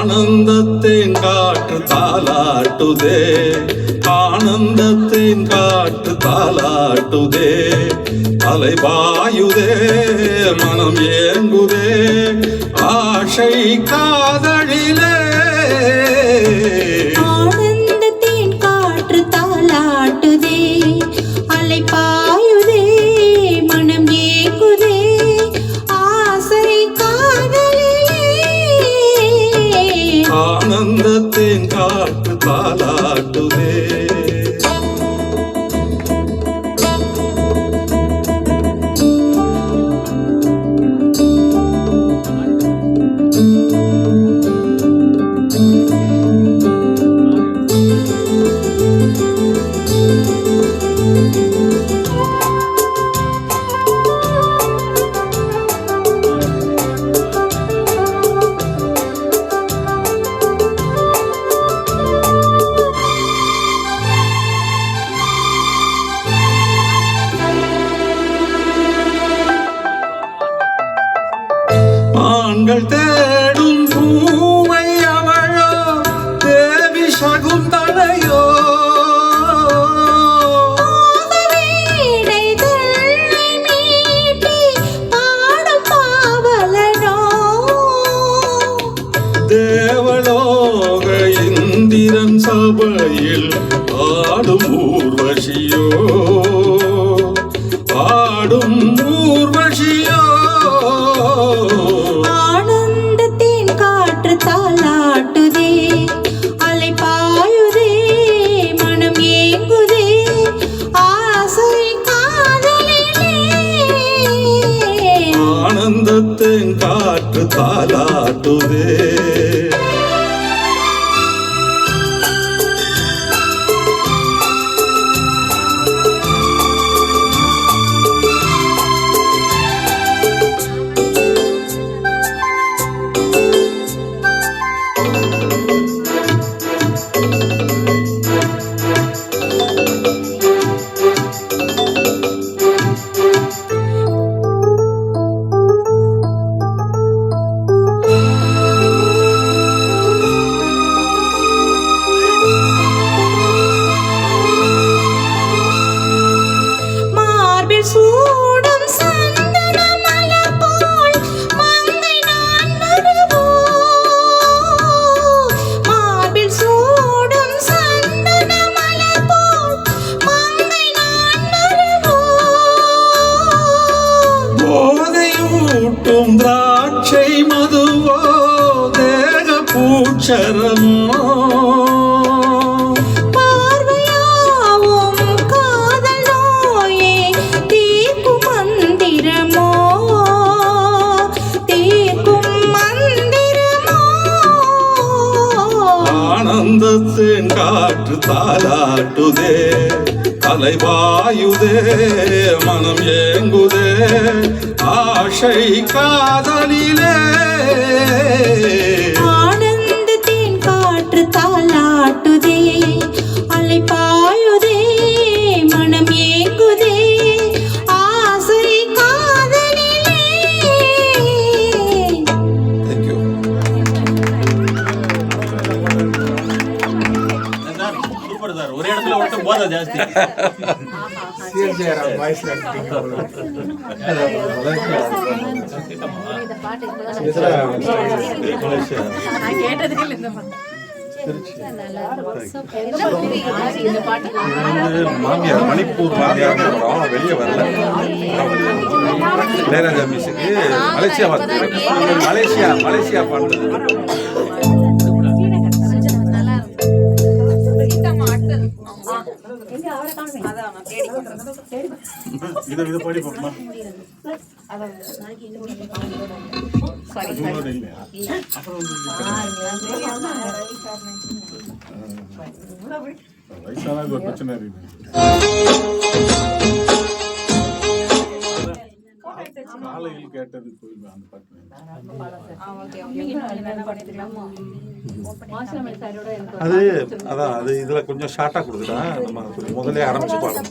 ஆனந்தத்தின் காற்று தாலாட்டுதே, ஆனந்தத்தின் காற்று தாலாட்டுதே, அலைபாயுதே மனம் ஏங்குதே ஆசை காதலிலே. ஆனந்தத்தின் காற்று தாலாட்டுதே, அலைபாயுதே மனம் ஏங்குதே ஆசை காதலிலே. ஆனந்தத்தின் காற்று தாலாட்டுதே. ஆண்கள் தேடும் பூவை அவளோ தேவி சகுந்தலையோ. தேவலோக இந்திரன் சபையில் ஆடும் ஊர்வசியோ, ஆடும் ஊர்வசியோ. ஆனந்தத்தின் காற்று தாலாட்டுதே, அலைபாயுதே மனம் ஏங்குதே ஆசை காதலிலே. ஆனந்தத்தின் காற்று தாலாட்டுதே. சூடும் சந்தன மலர் போல் மங்கை நான் வருவோ. மார்பில் சூடும் சந்தன மலர் போல் மங்கை நான் வருவோ. போதையூட்டும் திராட்சை மதுவோ தேக பூச்சரமோ. ஆனந்தத்தின் காற்று தாலாட்டுதே, அலைபாயுதே மனம் ஏங்குதே ஆசை காதலிலே. ஆனந்தத்தின் காற்று தாலாட்டுதே, அலைபாயுதே மனம் ஏங்குதே ஆசை காதலிலே. தேங்க்யூ. ஒரே இடத்துல மட்டும் போதா ஜாஸ்தி. மாமியார் மணிப்பூர் மாமியார் வெளியே வரல. இளையராஜா மியூசிக்கு மலேசியா பாடுறது. இது படிப்போம்மா. வயசான ஒரு பிரச்சனை இருக்கு. காலையில் கேட்டது அந்த பாட்டு. அது இதுல கொஞ்சம் ஷார்ட்டா கொடுத்துட்டா நம்ம முதல்ல ஆரம்பிச்சு பாடணும்.